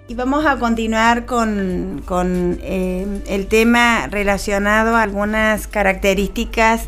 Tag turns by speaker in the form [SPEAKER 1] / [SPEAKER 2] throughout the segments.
[SPEAKER 1] Y vamos a continuar con el tema relacionado a algunas características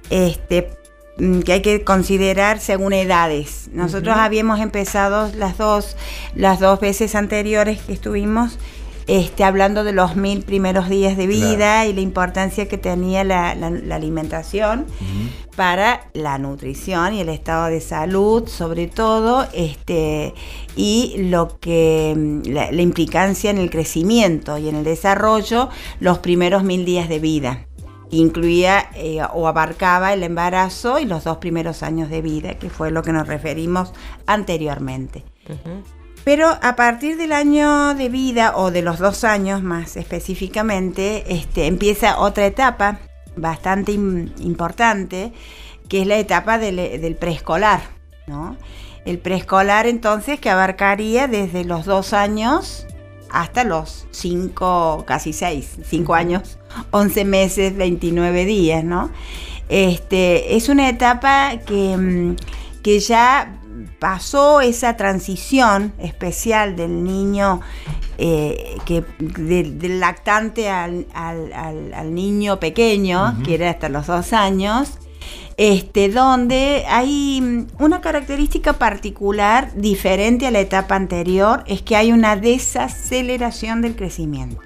[SPEAKER 1] que hay que considerar según edades. Nosotros habíamos empezado las dos veces anteriores que estuvimos hablando de los 1000 primeros días de vida, claro, y la importancia que tenía la alimentación para la nutrición y el estado de salud, sobre todo, y lo que la implicancia en el crecimiento y en el desarrollo los primeros 1000 días de vida. Incluía o abarcaba el embarazo y los 2 primeros años de vida, que fue lo que nos referimos anteriormente. Pero a partir del año de vida, o de los 2 años más específicamente, empieza otra etapa bastante importante, que es la etapa del preescolar, ¿no? El preescolar, entonces, que abarcaría desde los 2 años hasta los 5, casi 5 años, 11 meses, 29 días, ¿no? Es una etapa que ya pasó esa transición especial del niño, del lactante al niño pequeño, que era hasta los 2 años, donde hay una característica particular diferente a la etapa anterior, es que hay una desaceleración del crecimiento.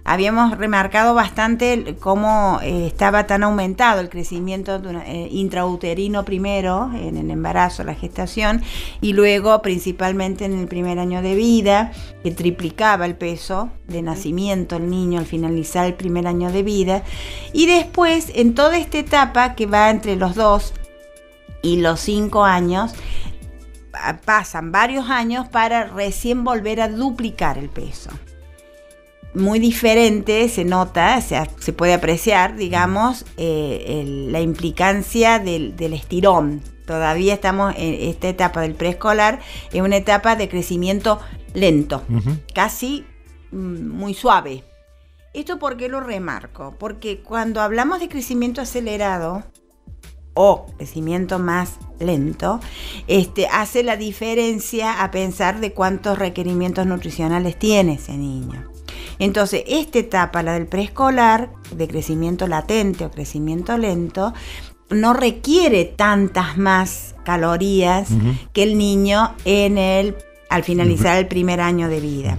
[SPEAKER 1] Habíamos remarcado bastante cómo estaba tan aumentado el crecimiento intrauterino primero, en el embarazo, la gestación, y luego principalmente en el primer año de vida, que triplicaba el peso de nacimiento el niño al finalizar el primer año de vida. Y después, en toda esta etapa que va entre los 2 y los 5 años, pasan varios años para recién volver a duplicar el peso. Muy diferente se nota, o sea, se puede apreciar, digamos, la implicancia del estirón. Todavía estamos en esta etapa del preescolar, es una etapa de crecimiento lento, casi muy suave. ¿Esto por qué lo remarco? Porque cuando hablamos de crecimiento acelerado o crecimiento más lento, hace la diferencia a pensar de cuántos requerimientos nutricionales tiene ese niño. Entonces, esta etapa, la del preescolar, de crecimiento latente o crecimiento lento, no requiere tantas más calorías que el niño al finalizar el primer año de vida.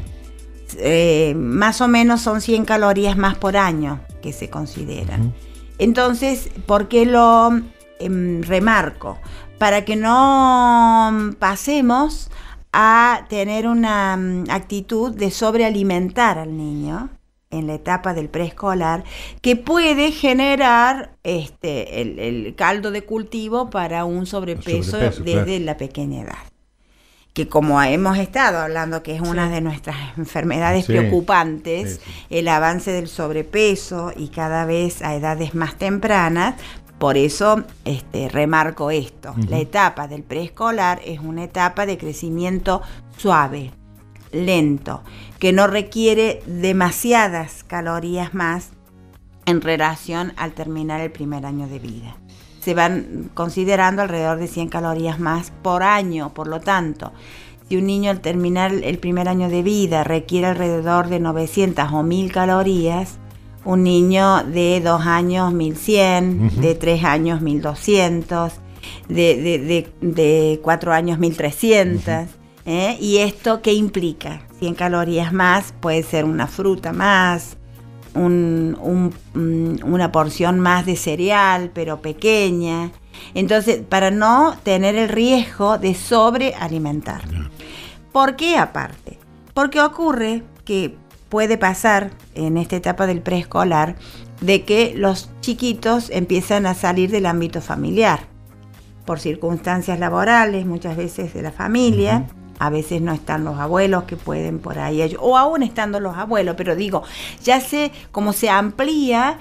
[SPEAKER 1] Más o menos son 100 calorías más por año que se consideran. Entonces, ¿por qué lo remarco? Para que no pasemos a tener una actitud de sobrealimentar al niño en la etapa del preescolar, que puede generar el caldo de cultivo para un sobrepeso desde la pequeña edad. Que, como hemos estado hablando, que es una de nuestras enfermedades preocupantes, el avance del sobrepeso, y cada vez a edades más tempranas. Por eso remarco esto. La etapa del preescolar es una etapa de crecimiento suave, lento, que no requiere demasiadas calorías más en relación al terminar el primer año de vida. Se van considerando alrededor de 100 calorías más por año. Por lo tanto, si un niño al terminar el primer año de vida requiere alrededor de 900 o 1000 calorías, un niño de 2 años 1100, de 3 años 1200, de 4 años 1300. ¿Y esto qué implica? 100 calorías más, puede ser una fruta más, una porción más de cereal, pero pequeña. Entonces, para no tener el riesgo de sobrealimentar. ¿Por qué aparte? Porque ocurre que puede pasar en esta etapa del preescolar de que los chiquitos empiezan a salir del ámbito familiar por circunstancias laborales, muchas veces de la familia. A veces no están los abuelos que pueden por ahí, o aún estando los abuelos, pero digo, ya sé cómo se amplía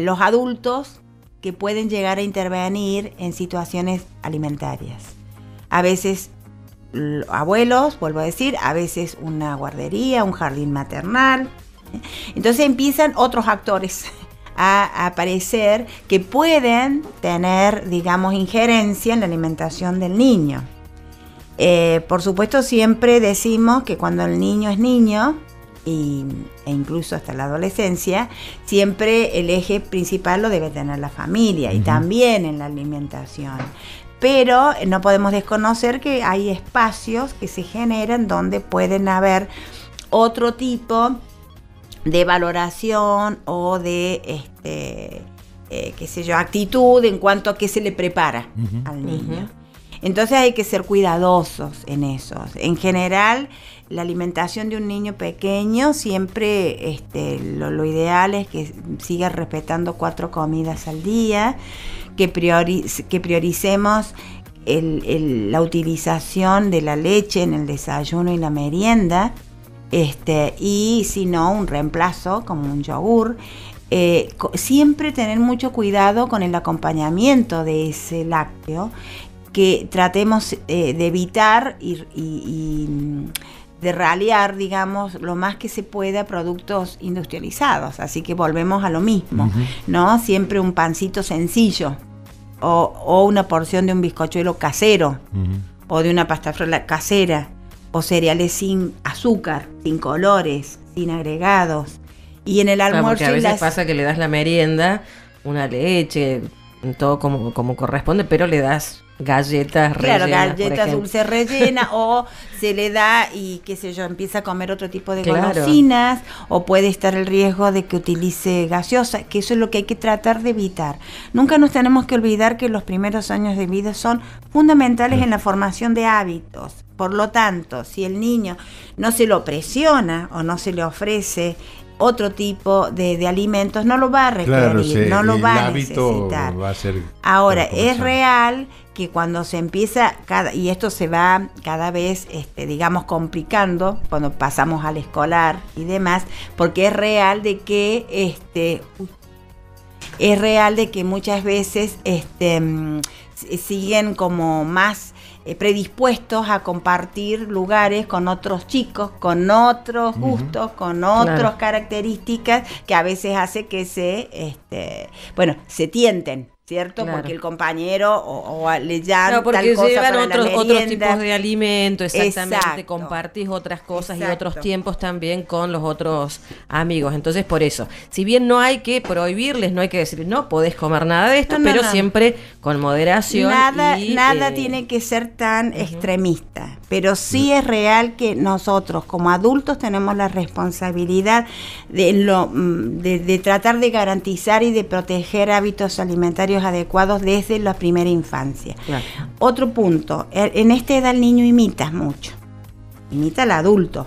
[SPEAKER 1] los adultos que pueden llegar a intervenir en situaciones alimentarias. A veces abuelos, vuelvo a decir, a veces una guardería, un jardín maternal. Entonces empiezan otros actores a aparecer que pueden tener, digamos, injerencia en la alimentación del niño. Por supuesto, siempre decimos que cuando el niño es niño, e incluso hasta la adolescencia, siempre el eje principal lo debe tener la familia, y también en la alimentación. Pero no podemos desconocer que hay espacios que se generan donde pueden haber otro tipo de valoración o de qué sé yo, actitud en cuanto a qué se le prepara al niño. Entonces hay que ser cuidadosos en eso. En general, la alimentación de un niño pequeño siempre lo ideal es que siga respetando 4 comidas al día, que prioricemos la utilización de la leche en el desayuno y la merienda, y si no, un reemplazo como un yogur. Siempre tener mucho cuidado con el acompañamiento de ese lácteo, que tratemos de evitar y de ralear, digamos, lo más que se pueda productos industrializados. Así que volvemos a lo mismo, ¿no? Siempre un pancito sencillo o una porción de un bizcochuelo casero o de una pasta frola casera, o cereales sin azúcar, sin colores, sin agregados. Y en el almuerzo...
[SPEAKER 2] Porque a veces pasa que le das la merienda, una leche, todo como corresponde, pero le das galletas rellenas. Claro,
[SPEAKER 1] galletas dulces rellenas, o se le da y qué sé yo, empieza a comer otro tipo de golosinas, o puede estar el riesgo de que utilice gaseosa, que eso es lo que hay que tratar de evitar. Nunca nos tenemos que olvidar que los primeros años de vida son fundamentales en la formación de hábitos. Por lo tanto, si el niño no se lo presiona o no se le ofrece otro tipo de alimentos, no lo va a requerir, no lo va a necesitar.
[SPEAKER 3] Va a ser.
[SPEAKER 1] Ahora, es real que cuando se empieza, y esto se va cada vez, digamos, complicando cuando pasamos al escolar y demás, porque es real de que muchas veces siguen como más predispuestos a compartir lugares con otros chicos, con otros gustos, con otras características, que a veces hace que se tienten, ¿cierto? Claro. Porque el compañero o le llaman
[SPEAKER 2] tal cosa llevan otros tipos de alimentos, exactamente. Exacto. Compartís otras cosas. Exacto. Y otros tiempos también con los otros amigos. Entonces, por eso, si bien no hay que prohibirles, no hay que decir, no podés comer nada de esto, pero siempre con moderación.
[SPEAKER 1] Nada tiene que ser tan extremista, pero sí es real que nosotros como adultos tenemos la responsabilidad de tratar de garantizar y de proteger hábitos alimentarios adecuados desde la primera infancia. Claro. Otro punto, en esta edad el niño imita mucho, imita al adulto.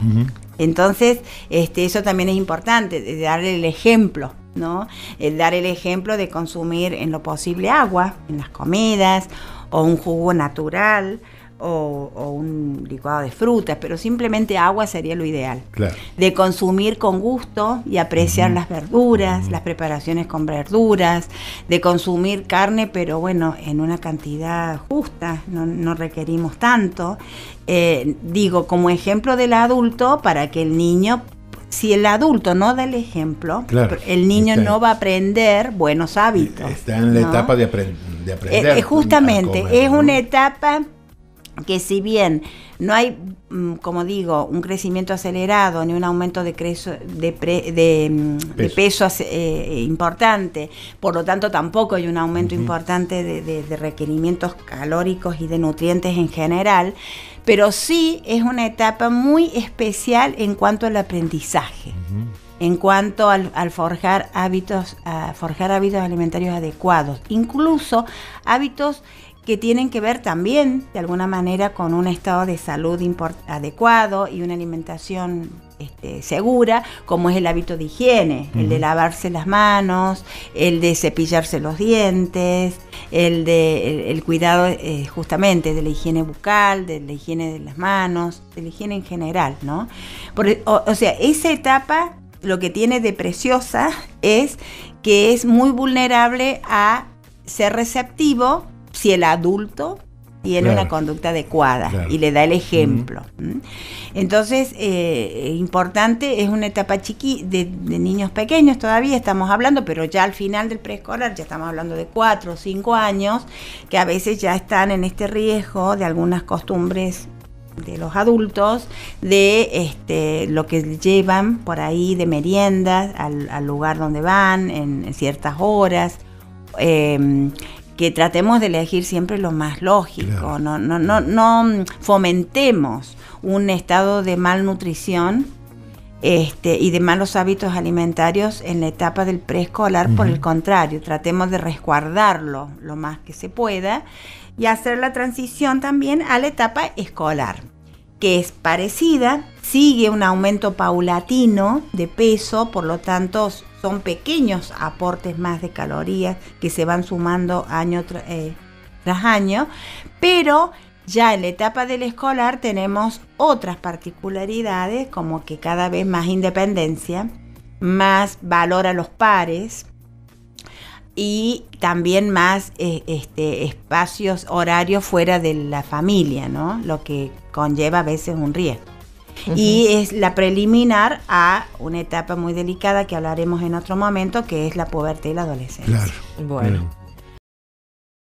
[SPEAKER 1] Entonces, eso también es importante, de darle el ejemplo, ¿no? Dar el ejemplo de consumir en lo posible agua en las comidas, o un jugo natural, o un licuado de frutas, pero simplemente agua sería lo ideal. Claro. De consumir con gusto y apreciar las verduras, las preparaciones con verduras, de consumir carne, pero bueno, en una cantidad justa, no requerimos tanto. Digo, como ejemplo del adulto, para que el niño, si el adulto no da el ejemplo, el niño no va a aprender buenos hábitos.
[SPEAKER 3] Está en la etapa de aprender.
[SPEAKER 1] Justamente,
[SPEAKER 3] comer,
[SPEAKER 1] es una etapa que, si bien no hay, como digo, un crecimiento acelerado ni un aumento de peso importante, por lo tanto tampoco hay un aumento importante de requerimientos calóricos y de nutrientes en general, pero sí es una etapa muy especial en cuanto al aprendizaje, en cuanto al forjar hábitos alimentarios adecuados, incluso hábitos que tienen que ver también, de alguna manera, con un estado de salud adecuado y una alimentación segura, como es el hábito de higiene, el de lavarse las manos, el de cepillarse los dientes, el cuidado justamente de la higiene bucal, de la higiene de las manos, de la higiene en general, ¿no? O sea, esa etapa lo que tiene de preciosa es que es muy vulnerable a ser receptivo si el adulto tiene una conducta adecuada y le da el ejemplo. Entonces, importante, es una etapa de niños pequeños, todavía estamos hablando, pero ya al final del preescolar ya estamos hablando de 4 o 5 años, que a veces ya están en este riesgo de algunas costumbres los adultos, de lo que llevan por ahí de meriendas al lugar donde van en ciertas horas, que tratemos de elegir siempre lo más lógico. Claro. No fomentemos un estado de malnutrición y de malos hábitos alimentarios en la etapa del preescolar. Por el contrario, tratemos de resguardarlo lo más que se pueda y hacer la transición también a la etapa escolar, que es parecida, sigue un aumento paulatino de peso, por lo tanto son pequeños aportes más de calorías que se van sumando año tras año, pero ya en la etapa del escolar tenemos otras particularidades, como que cada vez más independencia, más valor a los pares y también más espacios horarios fuera de la familia, ¿no? Lo que conlleva a veces un riesgo. Y es la preliminar a una etapa muy delicada que hablaremos en otro momento, que es la pubertad y la adolescencia.
[SPEAKER 3] Claro.
[SPEAKER 2] Bueno.